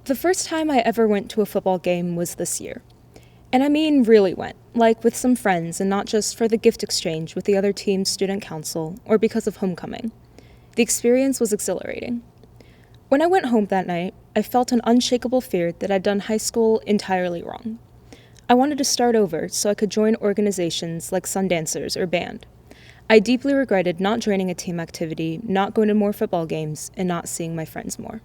The first time I ever went to a football game was this year. And I mean really went, like with some friends and not just for the gift exchange with the other team's student council or because of homecoming. The experience was exhilarating. When I went home that night, I felt an unshakable fear that I'd done high school entirely wrong. I wanted to start over so I could join organizations like Sundancers or band. I deeply regretted not joining a team activity, not going to more football games, and not seeing my friends more.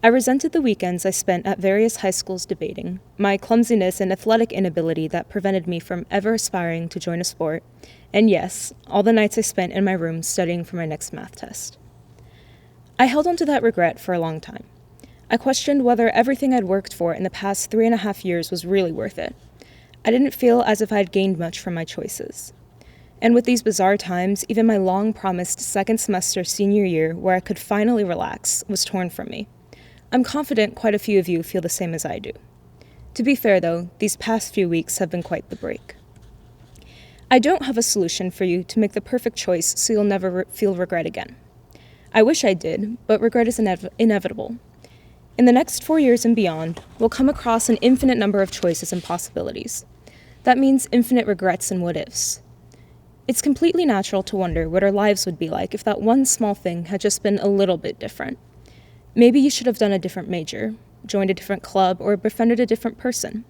I resented the weekends I spent at various high schools debating, my clumsiness and athletic inability that prevented me from ever aspiring to join a sport, and yes, all the nights I spent in my room studying for my next math test. I held on to that regret for a long time. I questioned whether everything I'd worked for in the past 3.5 years was really worth it. I didn't feel as if I'd gained much from my choices. And with these bizarre times, even my long-promised second semester senior year where I could finally relax was torn from me. I'm confident quite a few of you feel the same as I do. To be fair, though, these past few weeks have been quite the break. I don't have a solution for you to make the perfect choice so you'll never feel regret again. I wish I did, but regret is inevitable. In the next 4 years and beyond, we'll come across an infinite number of choices and possibilities. That means infinite regrets and what-ifs. It's completely natural to wonder what our lives would be like if that one small thing had just been a little bit different. Maybe you should have done a different major, joined a different club, or befriended a different person.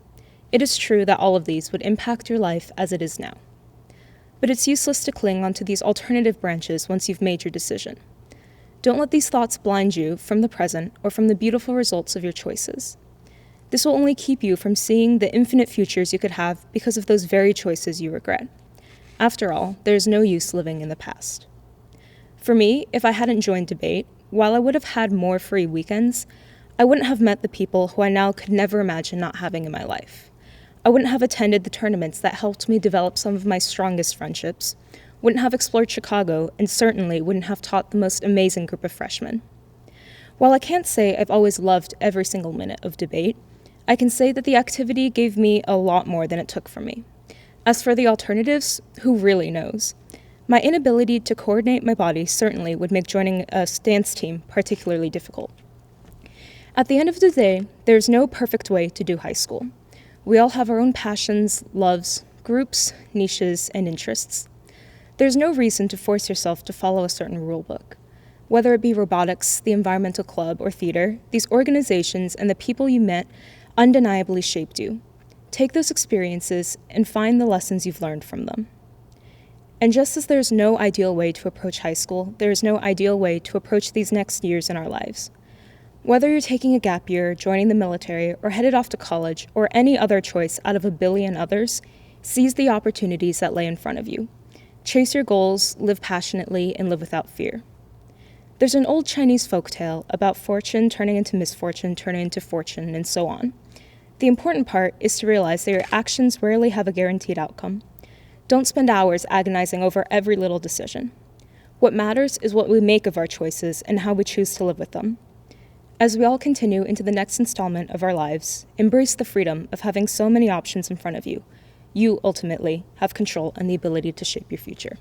It is true that all of these would impact your life as it is now. But it's useless to cling onto these alternative branches once you've made your decision. Don't let these thoughts blind you from the present or from the beautiful results of your choices. This will only keep you from seeing the infinite futures you could have because of those very choices you regret. After all, there is no use living in the past. For me, if I hadn't joined debate, while I would have had more free weekends, I wouldn't have met the people who I now could never imagine not having in my life. I wouldn't have attended the tournaments that helped me develop some of my strongest friendships, wouldn't have explored Chicago, and certainly wouldn't have taught the most amazing group of freshmen. While I can't say I've always loved every single minute of debate, I can say that the activity gave me a lot more than it took from me. As for the alternatives, who really knows? My inability to coordinate my body certainly would make joining a dance team particularly difficult. At the end of the day, there's no perfect way to do high school. We all have our own passions, loves, groups, niches, and interests. There's no reason to force yourself to follow a certain rule book. Whether it be robotics, the environmental club, or theater, these organizations and the people you met undeniably shaped you. Take those experiences and find the lessons you've learned from them. And just as there's no ideal way to approach high school, there is no ideal way to approach these next years in our lives. Whether you're taking a gap year, joining the military, or headed off to college, or any other choice out of a billion others, seize the opportunities that lay in front of you. Chase your goals, live passionately, and live without fear. There's an old Chinese folktale about fortune turning into misfortune, turning into fortune, and so on. The important part is to realize that your actions rarely have a guaranteed outcome. Don't spend hours agonizing over every little decision. What matters is what we make of our choices and how we choose to live with them. As we all continue into the next installment of our lives, embrace the freedom of having so many options in front of you. You, ultimately, have control and the ability to shape your future.